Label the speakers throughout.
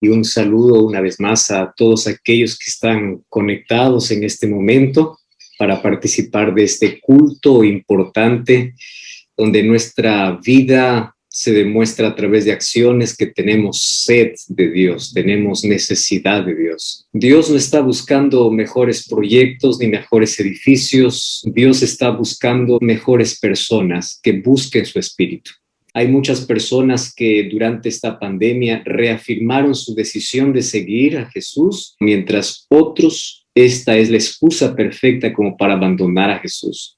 Speaker 1: y un saludo una vez más a todos aquellos que están conectados en este momento para participar de este culto importante donde nuestra vida se demuestra a través de acciones que tenemos sed de Dios, tenemos necesidad de Dios. Dios no está buscando mejores proyectos ni mejores edificios. Dios está buscando mejores personas que busquen su espíritu. Hay muchas personas que durante esta pandemia reafirmaron su decisión de seguir a Jesús, mientras otros, esta es la excusa perfecta como para abandonar a Jesús.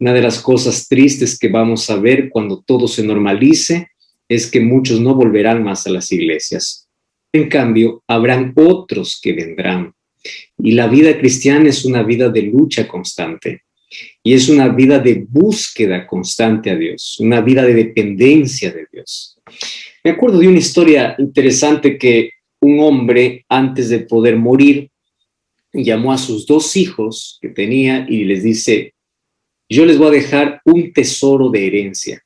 Speaker 1: Una de las cosas tristes que vamos a ver cuando todo se normalice es que muchos no volverán más a las iglesias. En cambio, habrán otros que vendrán. Y la vida cristiana es una vida de lucha constante. Y es una vida de búsqueda constante a Dios, una vida de dependencia de Dios. Me acuerdo de una historia interesante que un hombre, antes de poder morir, llamó a sus 2 hijos que tenía y les dice: yo les voy a dejar un tesoro de herencia.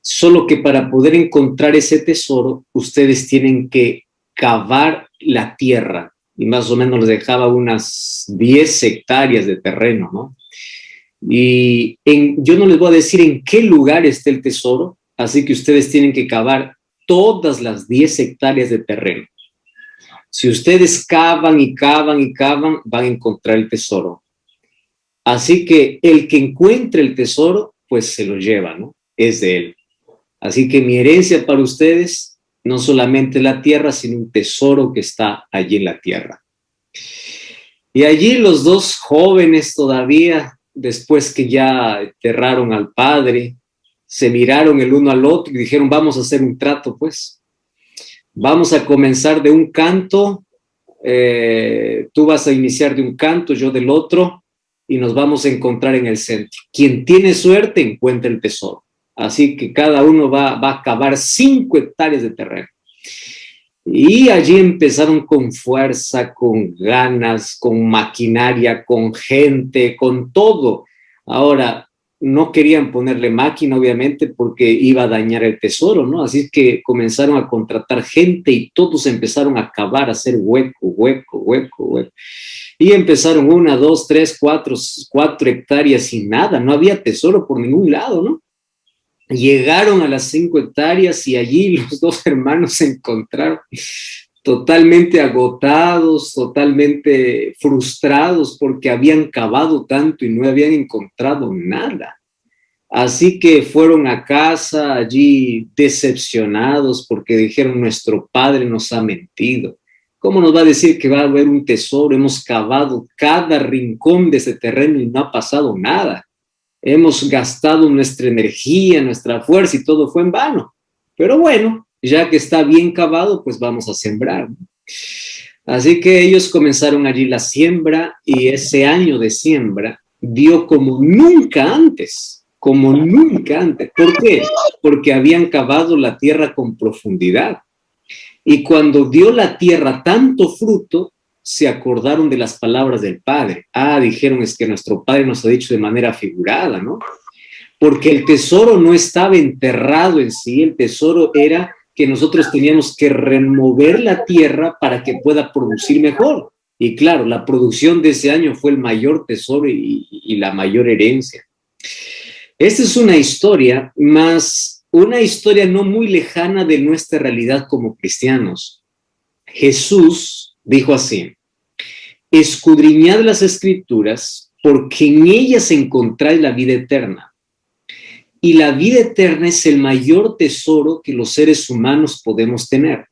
Speaker 1: Solo que para poder encontrar ese tesoro, ustedes tienen que cavar la tierra. Y más o menos les dejaba unas 10 hectáreas de terreno, ¿no? Y yo no les voy a decir en qué lugar está el tesoro, así que ustedes tienen que cavar todas las 10 hectáreas de terreno. Si ustedes cavan y cavan y cavan, van a encontrar el tesoro. Así que el que encuentre el tesoro, pues se lo lleva, ¿no? Es de él. Así que mi herencia para ustedes, no solamente la tierra, sino un tesoro que está allí en la tierra. Y allí los 2 jóvenes todavía, después que ya enterraron al padre, se miraron el uno al otro y dijeron: vamos a hacer un trato, pues. Vamos a comenzar de un canto, tú vas a iniciar de un canto, yo del otro, y nos vamos a encontrar en el centro. Quien tiene suerte encuentra el tesoro. Así que cada uno va a cavar 5 hectáreas de terreno. Y allí empezaron con fuerza, con ganas, con maquinaria, con gente, con todo. Ahora, no querían ponerle máquina, obviamente, porque iba a dañar el tesoro, ¿no? Así que comenzaron a contratar gente y todos empezaron a cavar, a hacer hueco. Y empezaron 1, 2, 3, 4 hectáreas y nada, no había tesoro por ningún lado, ¿no? Llegaron a las 5 hectáreas y allí los 2 hermanos se encontraron totalmente agotados, totalmente frustrados porque habían cavado tanto y no habían encontrado nada. Así que fueron a casa allí decepcionados porque dijeron: nuestro padre nos ha mentido. ¿Cómo nos va a decir que va a haber un tesoro? Hemos cavado cada rincón de ese terreno y no ha pasado nada. Hemos gastado nuestra energía, nuestra fuerza y todo fue en vano. Pero bueno, ya que está bien cavado, pues vamos a sembrar. Así que ellos comenzaron allí la siembra y ese año de siembra dio como nunca antes. ¿Por qué? Porque habían cavado la tierra con profundidad. Y cuando dio la tierra tanto fruto, se acordaron de las palabras del Padre. Dijeron: es que nuestro Padre nos ha dicho de manera figurada, ¿no? Porque el tesoro no estaba enterrado en sí, el tesoro era que nosotros teníamos que remover la tierra para que pueda producir mejor. Y claro, la producción de ese año fue el mayor tesoro y la mayor herencia. Esta es una historia, más una historia no muy lejana de nuestra realidad como cristianos. Jesús dijo así: escudriñad las Escrituras, porque en ellas encontráis la vida eterna. Y la vida eterna es el mayor tesoro que los seres humanos podemos tener.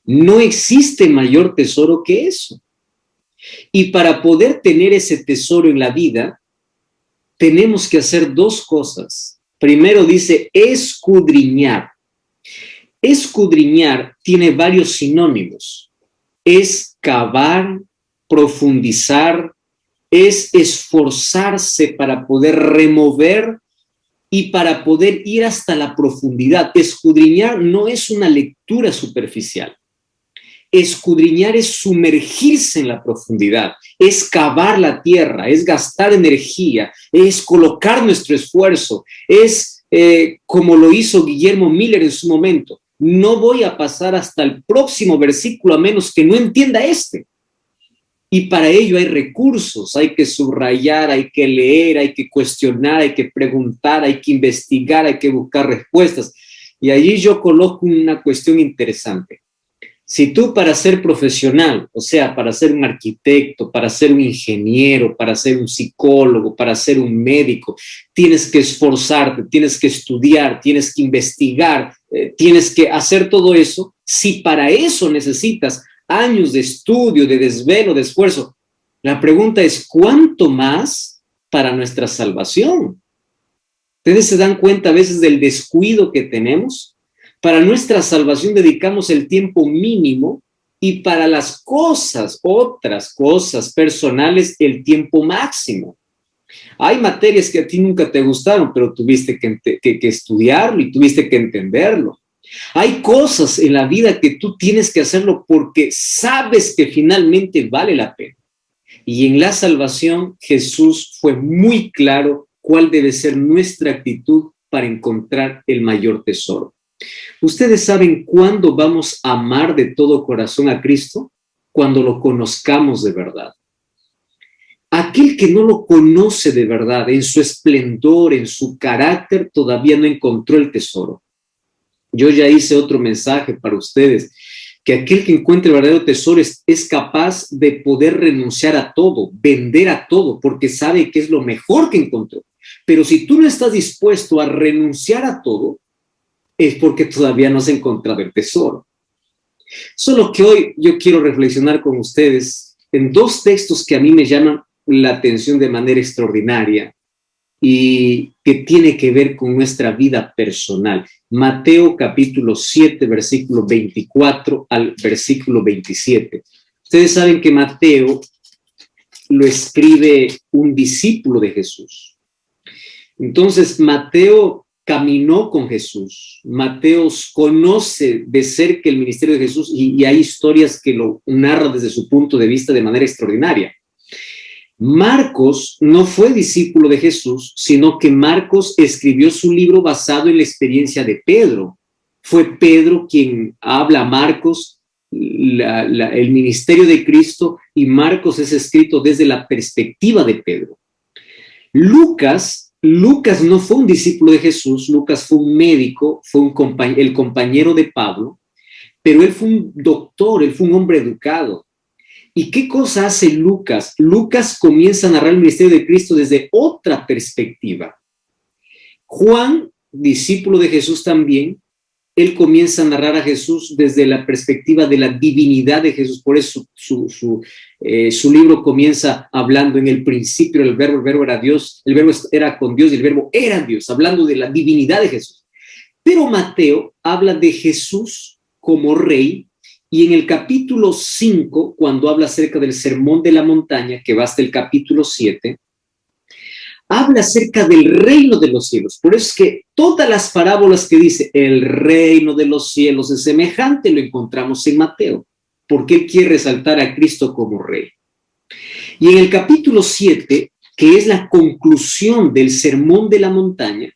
Speaker 1: No existe mayor tesoro que eso. Y para poder tener ese tesoro en la vida, tenemos que hacer 2 cosas. Primero dice escudriñar. Escudriñar tiene varios sinónimos. Es cavar, profundizar, es esforzarse para poder remover y para poder ir hasta la profundidad. Escudriñar no es una lectura superficial. Escudriñar es sumergirse en la profundidad, es cavar la tierra, es gastar energía, es colocar nuestro esfuerzo, es como lo hizo Guillermo Miller en su momento. no voy a pasar hasta el próximo versículo a menos que no entienda este. Y para ello hay recursos, hay que subrayar, hay que leer, hay que cuestionar, hay que preguntar, hay que investigar, hay que buscar respuestas. Y allí yo coloco una cuestión interesante. Si tú para ser profesional, o sea, para ser un arquitecto, para ser un ingeniero, para ser un psicólogo, para ser un médico, tienes que esforzarte, tienes que estudiar, tienes que investigar, tienes que hacer todo eso. Si para eso necesitas años de estudio, de desvelo, de esfuerzo, la pregunta es, ¿cuánto más para nuestra salvación? ¿Ustedes se dan cuenta a veces del descuido que tenemos? Para nuestra salvación dedicamos el tiempo mínimo y para las cosas, otras cosas personales, el tiempo máximo. Hay materias que a ti nunca te gustaron, pero tuviste que estudiarlo y tuviste que entenderlo. Hay cosas en la vida que tú tienes que hacerlo porque sabes que finalmente vale la pena. Y en la salvación, Jesús fue muy claro cuál debe ser nuestra actitud para encontrar el mayor tesoro. ¿Ustedes saben cuándo vamos a amar de todo corazón a Cristo? Cuando lo conozcamos de verdad. Aquel que no lo conoce de verdad, en su esplendor, en su carácter, todavía no encontró el tesoro. Yo ya hice otro mensaje para ustedes, que aquel que encuentre el verdadero tesoro es capaz de poder renunciar a todo, vender a todo, porque sabe que es lo mejor que encontró. Pero si tú no estás dispuesto a renunciar a todo, es porque todavía no has encontrado el tesoro. Solo que hoy yo quiero reflexionar con ustedes en dos textos que a mí me llaman la atención de manera extraordinaria y que tiene que ver con nuestra vida personal. Mateo capítulo 7, versículo 24 al versículo 27. Ustedes saben que Mateo lo escribe un discípulo de Jesús. Entonces, Mateo caminó con Jesús. Mateo conoce de cerca el ministerio de Jesús y hay historias que lo narran desde su punto de vista de manera extraordinaria. Marcos no fue discípulo de Jesús, sino que Marcos escribió su libro basado en la experiencia de Pedro. Fue Pedro quien habla a Marcos, el ministerio de Cristo, y Marcos es escrito desde la perspectiva de Pedro. Lucas no fue un discípulo de Jesús, Lucas fue un médico, fue el compañero de Pablo, pero él fue un doctor, él fue un hombre educado. ¿Y qué cosa hace Lucas? Lucas comienza a narrar el ministerio de Cristo desde otra perspectiva. Juan, discípulo de Jesús también, él comienza a narrar a Jesús desde la perspectiva de la divinidad de Jesús. Por eso su libro comienza hablando en el principio del verbo, el verbo era Dios, el verbo era con Dios y el verbo era Dios, hablando de la divinidad de Jesús. Pero Mateo habla de Jesús como rey. Y en el capítulo 5, cuando habla acerca del sermón de la montaña, que va hasta el capítulo 7, habla acerca del reino de los cielos. Por eso es que todas las parábolas que dice el reino de los cielos es semejante, lo encontramos en Mateo, porque él quiere resaltar a Cristo como rey. Y en el capítulo 7, que es la conclusión del sermón de la montaña,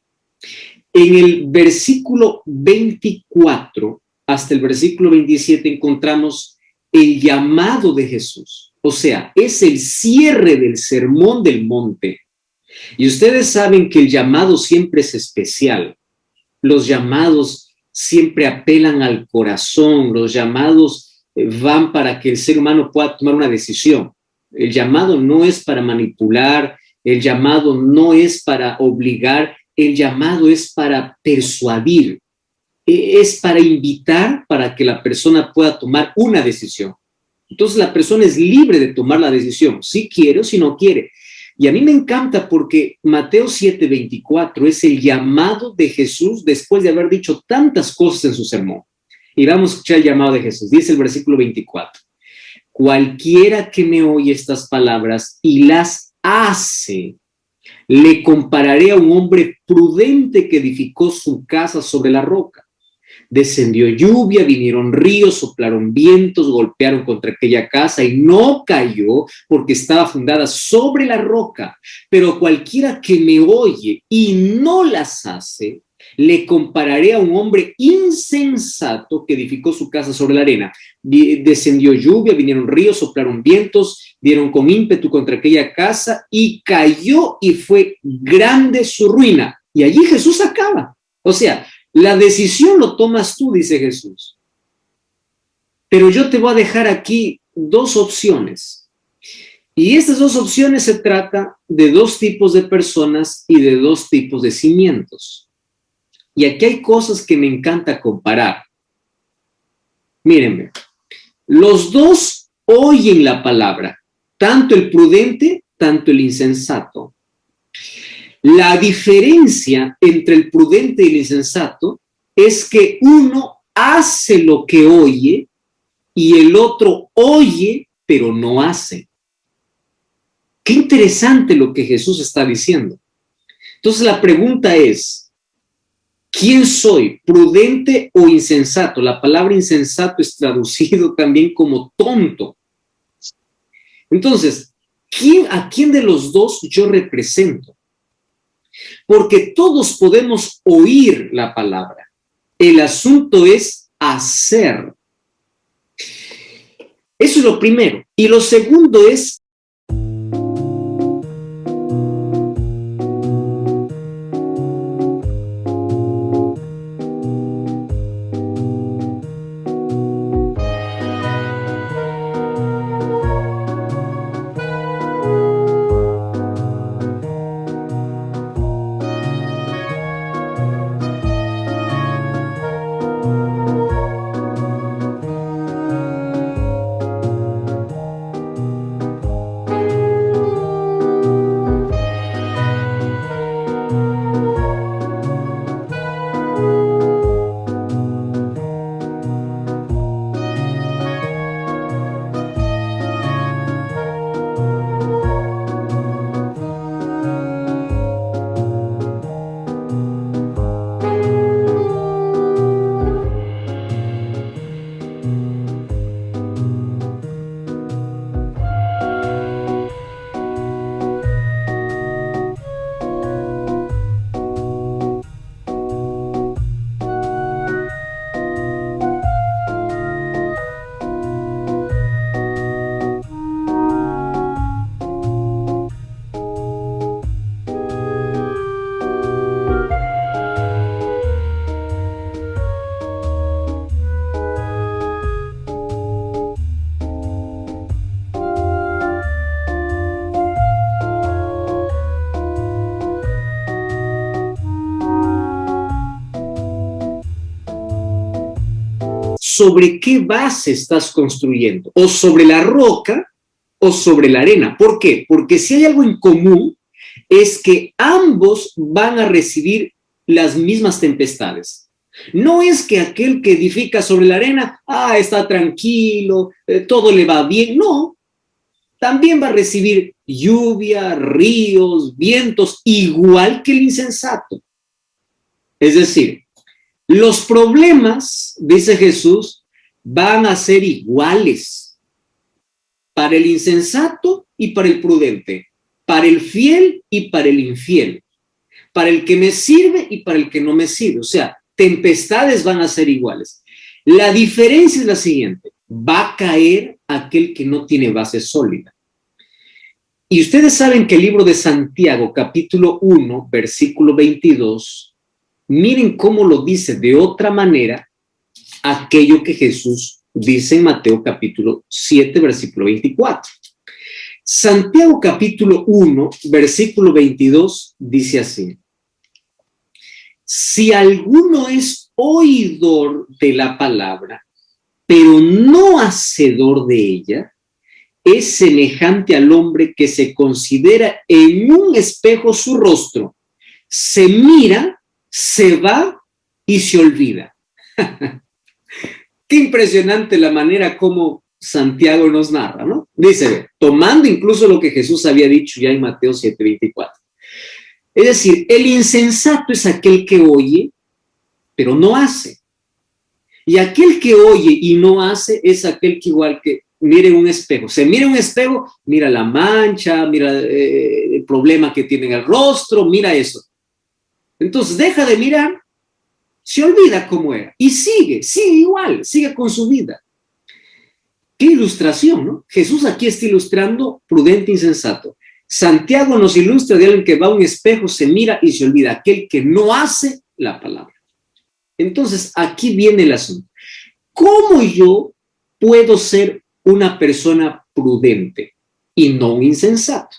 Speaker 1: en el versículo 24 hasta el versículo 27 encontramos el llamado de Jesús. O sea, es el cierre del sermón del monte. Y ustedes saben que el llamado siempre es especial. Los llamados siempre apelan al corazón. Los llamados van para que el ser humano pueda tomar una decisión. El llamado no es para manipular. El llamado no es para obligar. El llamado es para persuadir. Es para invitar para que la persona pueda tomar una decisión. Entonces la persona es libre de tomar la decisión, si quiere o si no quiere. Y a mí me encanta porque Mateo 7:24 es el llamado de Jesús después de haber dicho tantas cosas en su sermón. Y vamos a escuchar el llamado de Jesús. Dice el versículo 24. Cualquiera que me oye estas palabras y las hace, le compararé a un hombre prudente que edificó su casa sobre la roca. Descendió lluvia, vinieron ríos, soplaron vientos, golpearon contra aquella casa y no cayó porque estaba fundada sobre la roca. Pero cualquiera que me oye y no las hace, Le compararé a un hombre insensato que edificó su casa sobre la arena. Descendió lluvia, vinieron ríos, soplaron vientos, dieron con ímpetu contra aquella casa y cayó y fue grande su ruina. Y allí Jesús acaba. O sea, la decisión lo tomas tú, dice Jesús. Pero yo te voy a dejar aquí dos opciones. Y estas dos opciones se trata de dos tipos de personas y de dos tipos de cimientos. Y aquí hay cosas que me encanta comparar. Mírenme, los dos oyen la palabra, tanto el prudente, tanto el insensato. La diferencia entre el prudente y el insensato es que uno hace lo que oye y el otro oye, pero no hace. Qué interesante lo que Jesús está diciendo. Entonces la pregunta es, ¿quién soy? ¿Prudente o insensato? La palabra insensato es traducido también como tonto. Entonces, ¿a quién de los dos yo represento? Porque todos podemos oír la palabra. El asunto es hacer. Eso es lo primero. Y lo segundo es sobre qué base estás construyendo, o sobre la roca o sobre la arena. ¿Por qué? Porque si hay algo en común es que ambos van a recibir las mismas tempestades. No es que aquel que edifica sobre la arena, está tranquilo, todo le va bien. No, también va a recibir lluvia, ríos, vientos, igual que el insensato. Es decir, los problemas, dice Jesús, van a ser iguales para el insensato y para el prudente, para el fiel y para el infiel, para el que me sirve y para el que no me sirve. O sea, tempestades van a ser iguales. La diferencia es la siguiente: va a caer aquel que no tiene base sólida. Y ustedes saben que el libro de Santiago, capítulo 1, versículo 22, miren cómo lo dice de otra manera aquello que Jesús dice en Mateo capítulo 7, versículo 24. Santiago capítulo 1, versículo 22 dice así: si alguno es oidor de la palabra, pero no hacedor de ella, es semejante al hombre que se considera en un espejo su rostro, se mira, se va y se olvida. Qué impresionante la manera como Santiago nos narra, ¿no? Dice, tomando incluso lo que Jesús había dicho ya en Mateo 7:24. Es decir, el insensato es aquel que oye, pero no hace. Y aquel que oye y no hace es aquel que igual que mire un espejo. Se mira un espejo, mira la mancha, mira el problema que tiene en el rostro, mira eso. Entonces deja de mirar se olvida cómo era y sigue igual, sigue con su vida. Qué ilustración, ¿no? Jesús aquí está ilustrando prudente e insensato. Santiago nos ilustra de alguien que va a un espejo, se mira y se olvida, aquel que no hace la palabra. Entonces, aquí viene el asunto. ¿Cómo yo puedo ser una persona prudente y no un insensato?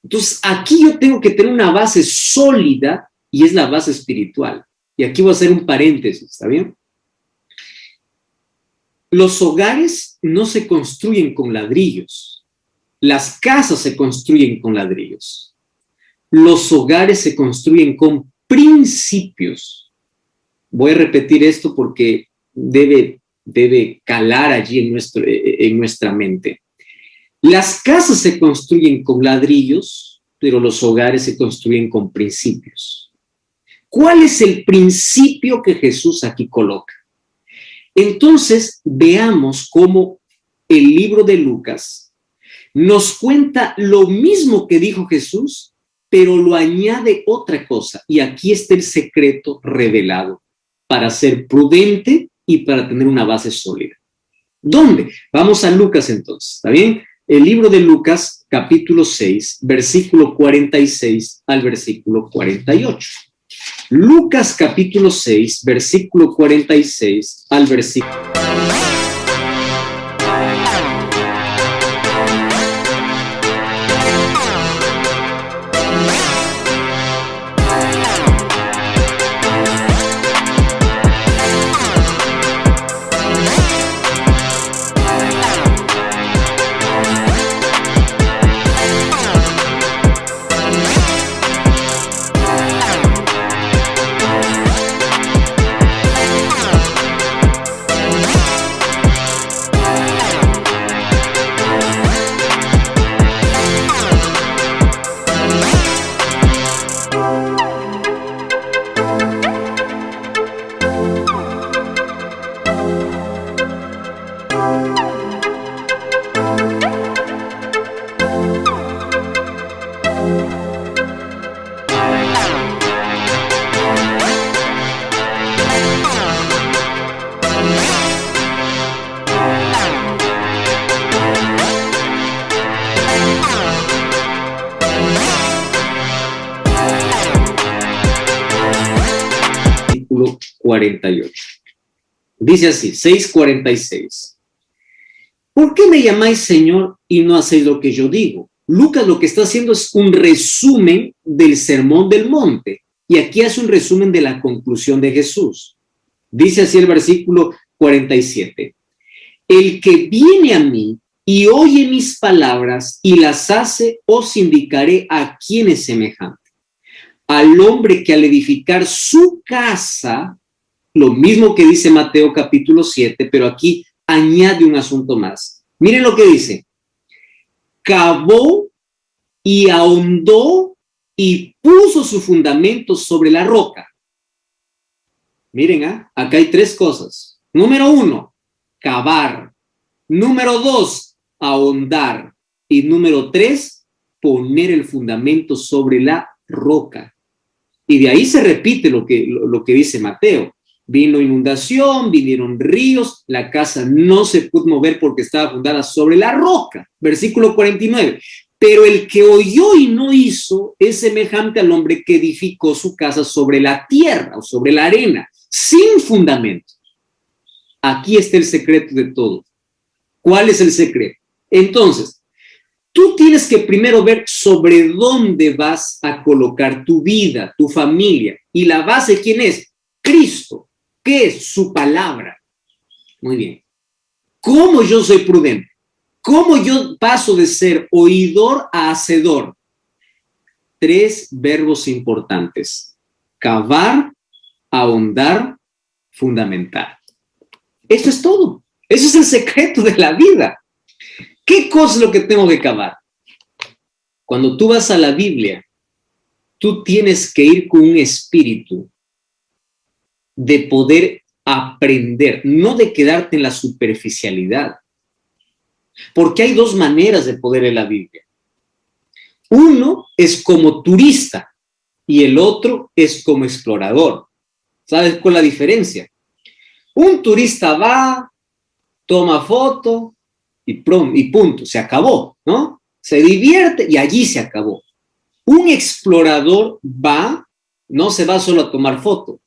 Speaker 1: Entonces, aquí yo tengo que tener una base sólida y es la base espiritual. Y aquí voy a hacer un paréntesis, ¿está bien? Los hogares no se construyen con ladrillos. Las casas se construyen con ladrillos. Los hogares se construyen con principios. Voy a repetir esto porque debe calar allí en nuestra mente. Las casas se construyen con ladrillos, pero los hogares se construyen con principios. ¿Cuál es el principio que Jesús aquí coloca? Entonces, veamos cómo el libro de Lucas nos cuenta lo mismo que dijo Jesús, pero lo añade otra cosa. Y aquí está el secreto revelado para ser prudente y para tener una base sólida. ¿Dónde? Vamos a Lucas entonces, ¿está bien? El libro de Lucas, capítulo 6, versículo 46 al versículo 48. Lucas, capítulo 6, versículo 46 al versículo... Versículo 48. Dice así, 6:46. ¿Por qué me llamáis Señor y no hacéis lo que yo digo? Lucas lo que está haciendo es un resumen del Sermón del Monte y aquí hace un resumen de la conclusión de Jesús. Dice así el versículo 47. El que viene a mí y oye mis palabras y las hace, os indicaré a quién es semejante. Al hombre que al edificar su casa, lo mismo que dice Mateo capítulo 7, pero aquí añade un asunto más. Miren lo que dice. Cavó y ahondó y puso su fundamento sobre la roca. Miren, acá hay tres cosas. Número 1, cavar. Número 2, ahondar. Y número 3, poner el fundamento sobre la roca. Y de ahí se repite lo que dice Mateo. Vino inundación, vinieron ríos, la casa no se pudo mover porque estaba fundada sobre la roca. Versículo 49. Pero el que oyó y no hizo es semejante al hombre que edificó su casa sobre la tierra o sobre la arena, sin fundamento. Aquí está el secreto de todo. ¿Cuál es el secreto? Entonces, tú tienes que primero ver sobre dónde vas a colocar tu vida, tu familia. Y la base, ¿quién es? Cristo. ¿Qué es? Su palabra. Muy bien. ¿Cómo yo soy prudente? ¿Cómo yo paso de ser oidor a hacedor? 3 verbos importantes. Cavar, ahondar, fundamentar. Eso es todo. Eso es el secreto de la vida. ¿Qué cosa es lo que tengo que cavar? Cuando tú vas a la Biblia, tú tienes que ir con un espíritu de poder aprender, no de quedarte en la superficialidad. Porque hay 2 maneras de poder en la Biblia. Uno es como turista y el otro es como explorador. ¿Sabes cuál es la diferencia? Un turista va, toma foto y punto, se acabó, ¿no? Se divierte y allí se acabó. Un explorador va, no se va solo a tomar foto,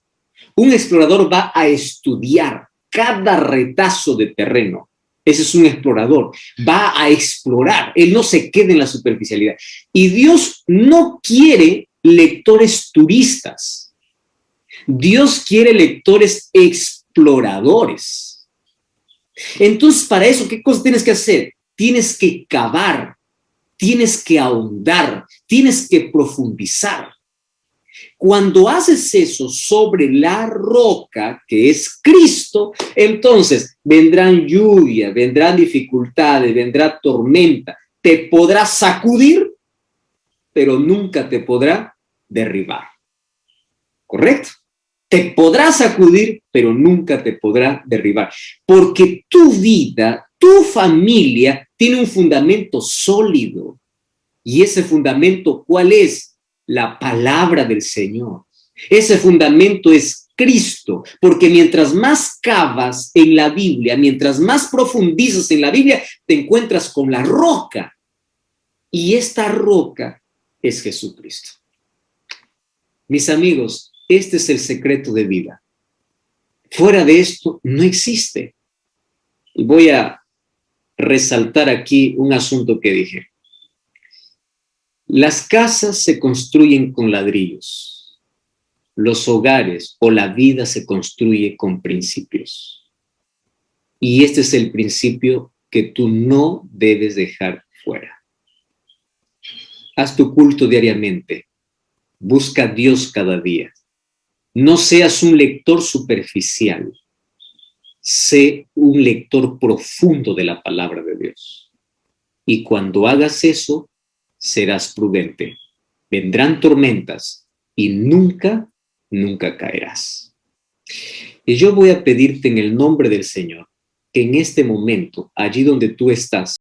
Speaker 1: un explorador va a estudiar cada retazo de terreno. Ese es un explorador, va a explorar, él no se queda en la superficialidad. Y Dios no quiere lectores turistas, Dios quiere lectores exploradores. Entonces, para eso, ¿qué cosa tienes que hacer? Tienes que cavar, tienes que ahondar, tienes que profundizar. Cuando haces eso sobre la roca, que es Cristo, entonces vendrán lluvias, vendrán dificultades, vendrá tormenta, te podrá sacudir, pero nunca te podrá derribar. ¿Correcto? Te podrá sacudir, pero nunca te podrá derribar. Porque tu vida, tu familia, tiene un fundamento sólido. ¿Y ese fundamento cuál es? La palabra del Señor. Ese fundamento es Cristo, porque mientras más cavas en la Biblia, mientras más profundizas en la Biblia, te encuentras con la roca. Y esta roca es Jesucristo. Mis amigos, este es el secreto de vida. Fuera de esto no existe. Y voy a resaltar aquí un asunto que dije. Las casas se construyen con ladrillos. Los hogares o la vida se construye con principios. Y este es el principio que tú no debes dejar fuera. Haz tu culto diariamente. Busca a Dios cada día. No seas un lector superficial. Sé un lector profundo de la palabra de Dios. Y cuando hagas eso, serás prudente. Vendrán tormentas y nunca caerás. Y yo voy a pedirte en el nombre del Señor que en este momento, allí donde tú estás,